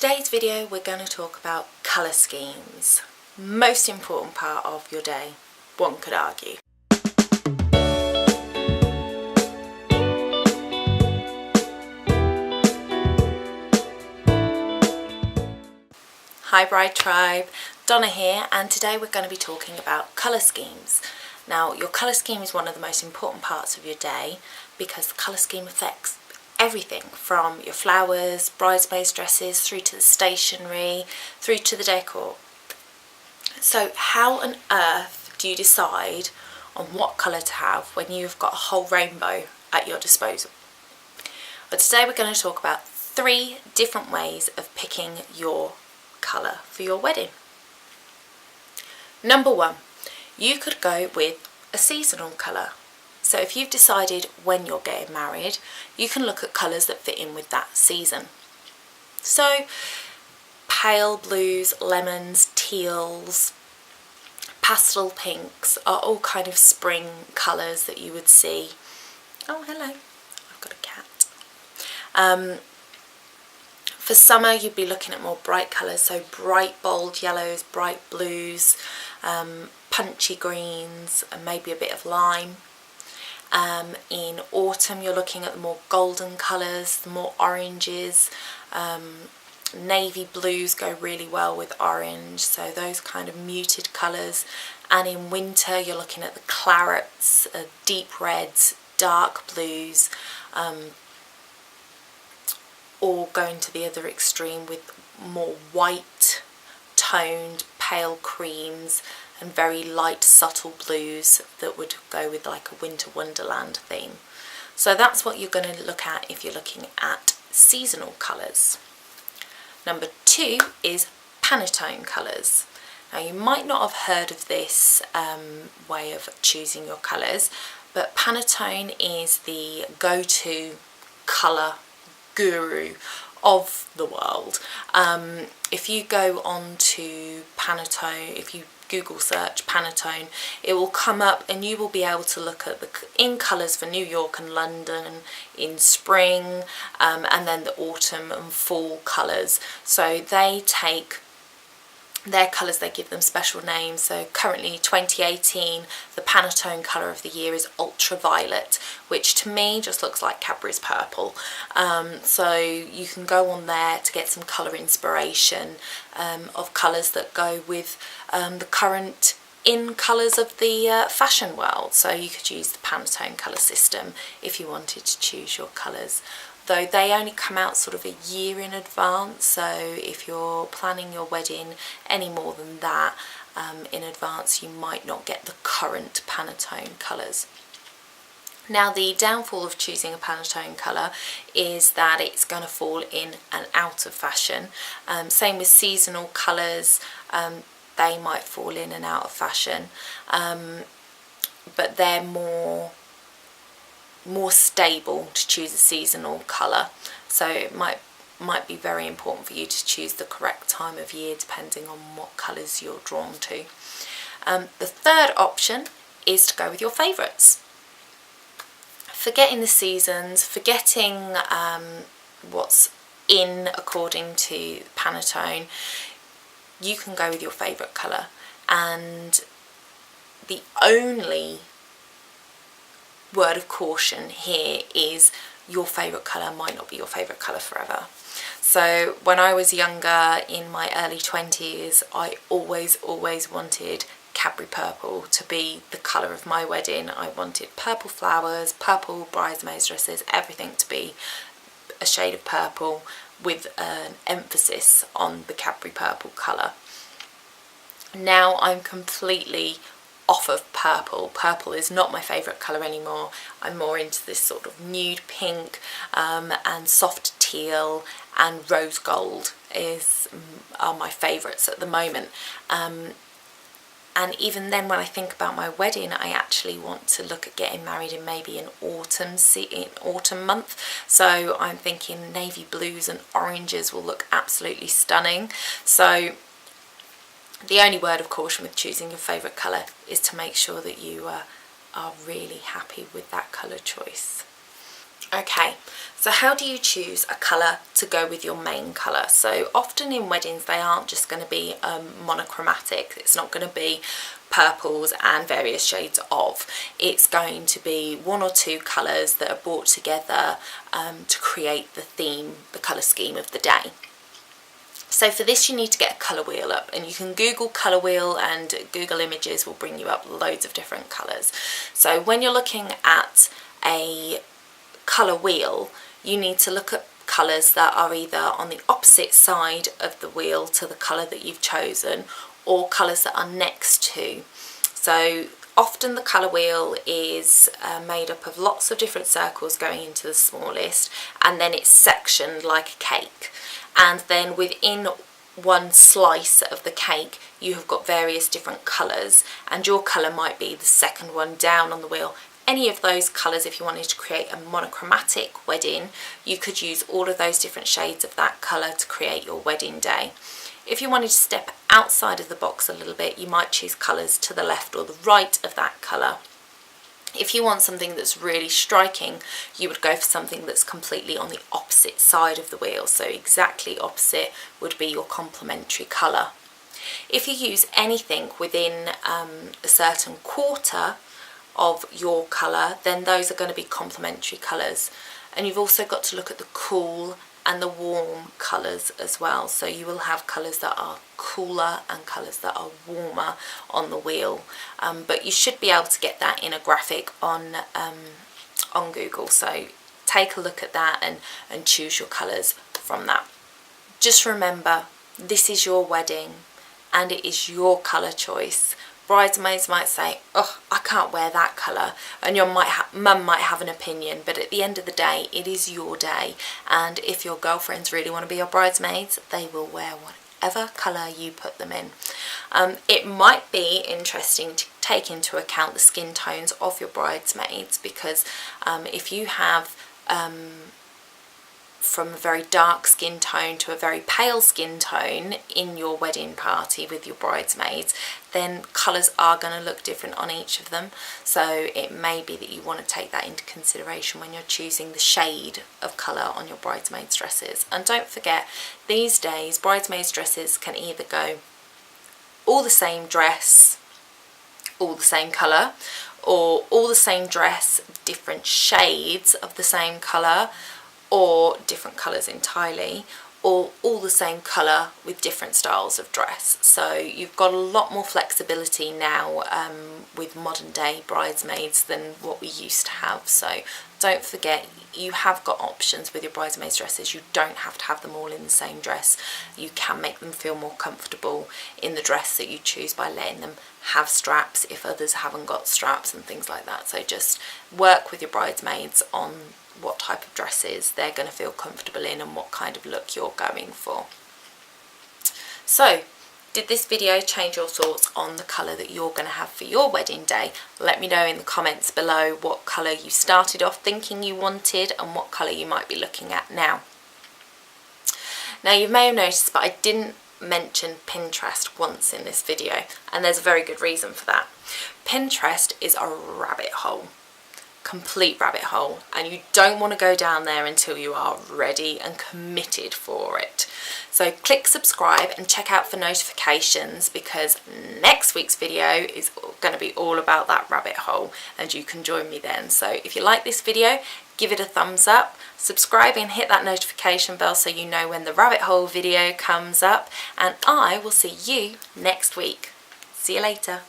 today's video we're going to talk about colour schemes. Most important part of your day, one could argue. Hi Bride Tribe, Donna here, and today we're going to be talking about colour schemes. Now your colour scheme is one of the most important parts of your day because the colour scheme affects everything from your flowers, bridesmaids dresses, through to the stationery, through to the decor. So how on earth do you decide on what colour to have when you've got a whole rainbow at your disposal? But today we're going to talk about 3 different ways of picking your colour for your wedding. Number 1, you could go with a seasonal colour. So if you've decided when you're getting married, you can look at colours that fit in with that season. So pale blues, lemons, teals, pastel pinks are all kind of spring colours that you would see. Oh, hello, I've got a cat. For summer you'd be looking at more bright colours, so bright bold yellows, bright blues, punchy greens and maybe a bit of lime. In autumn you're looking at the more golden colours, the more oranges, navy blues go really well with orange, so those kind of muted colours. And in winter you're looking at the clarets, deep reds, dark blues, or going to the other extreme with more white toned pale creams and very light subtle blues that would go with like a winter wonderland theme. So that's what you're going to look at if you're looking at seasonal colours. Number 2 is Pantone colours. Now you might not have heard of this way of choosing your colours, but Pantone is the go-to colour guru of the world. If you go on to Pantone, if you Google search Pantone, it will come up and you will be able to look at the in colours for New York and London in spring, and then the autumn and fall colours. So they take their colours, they give them special names. So currently 2018 the Pantone colour of the year is ultraviolet, which to me just looks like Cadbury's purple. So you can go on there to get some colour inspiration of colours that go with the current in colours of the fashion world. So you could use the Pantone colour system if you wanted to choose your colours, though they only come out sort of a year in advance. So if you're planning your wedding any more than that in advance, you might not get the current Pantone colours. Now the downfall of choosing a Pantone colour is that it's going to fall in and out of fashion. Same with seasonal colours, they might fall in and out of fashion, but they're more stable to choose a seasonal colour. So it might be very important for you to choose the correct time of year depending on what colours you're drawn to. The third option is to go with your favourites. Forgetting the seasons, forgetting what's in according to Pantone, you can go with your favourite colour, and the only word of caution here is your favourite colour might not be your favourite colour forever. So when I was younger, in my early 20s, I always wanted Cadbury purple to be the colour of my wedding. I wanted purple flowers, purple bridesmaids dresses, everything to be a shade of purple with an emphasis on the Cadbury purple colour. Now I'm completely off of purple. Purple is not my favourite colour anymore. I'm more into this sort of nude pink and soft teal, and rose gold are my favourites at the moment. And even then, when I think about my wedding, I actually want to look at getting married in maybe an autumn month. So I'm thinking navy blues and oranges will look absolutely stunning. So the only word of caution with choosing your favourite colour is to make sure that you are really happy with that colour choice. Okay, so how do you choose a colour to go with your main colour? So often in weddings they aren't just going to be monochromatic. It's not going to be purples and various shades of. It's going to be one or two colours that are brought together to create the theme, the colour scheme of the day. So for this you need to get a colour wheel up, and you can Google colour wheel and Google Images will bring you up loads of different colours. So when you're looking at a colour wheel, you need to look at colours that are either on the opposite side of the wheel to the colour that you've chosen, or colours that are next to. So often the colour wheel is made up of lots of different circles going into the smallest, and then it's sectioned like a cake. And then within one slice of the cake you have got various different colours, and your colour might be the second one down on the wheel. Any of those colours, if you wanted to create a monochromatic wedding, you could use all of those different shades of that colour to create your wedding day. If you wanted to step outside of the box a little bit, you might choose colours to the left or the right of that colour. If you want something that's really striking, you would go for something that's completely on the opposite side of the wheel. So exactly opposite would be your complementary colour. If you use anything within a certain quarter of your colour, then those are going to be complementary colours. And you've also got to look at the cool and the warm colours as well. So you will have colours that are cooler and colours that are warmer on the wheel. But you should be able to get that in a graphic on Google. So take a look at that and choose your colours from that. Just remember, this is your wedding and it is your colour choice. Bridesmaids might say, oh, I can't wear that colour, and your mum might have an opinion, but at the end of the day it is your day, and if your girlfriends really want to be your bridesmaids, they will wear whatever colour you put them in. It might be interesting to take into account the skin tones of your bridesmaids, because if you have from a very dark skin tone to a very pale skin tone in your wedding party with your bridesmaids, then colours are going to look different on each of them. So it may be that you want to take that into consideration when you're choosing the shade of colour on your bridesmaids dresses. And don't forget, these days bridesmaids dresses can either go all the same dress, all the same colour, or all the same dress, different shades of the same colour, or different colours entirely, or all the same colour with different styles of dress. So you've got a lot more flexibility now with modern day bridesmaids than what we used to have. So don't forget, you have got options with your bridesmaids dresses. You don't have to have them all in the same dress. You can make them feel more comfortable in the dress that you choose by letting them have straps if others haven't got straps and things like that. So just work with your bridesmaids on what type of dresses they're going to feel comfortable in and what kind of look you're going for. So, did this video change your thoughts on the colour that you're going to have for your wedding day? Let me know in the comments below what colour you started off thinking you wanted and what colour you might be looking at now. Now, you may have noticed, but I didn't mention Pinterest once in this video, and there's a very good reason for that. Pinterest is a rabbit hole. Complete rabbit hole, and you don't want to go down there until you are ready and committed for it. So click subscribe and check out for notifications, because next week's video is going to be all about that rabbit hole and you can join me then. So if you like this video, give it a thumbs up, subscribe and hit that notification bell so you know when the rabbit hole video comes up, and I will see you next week. See you later.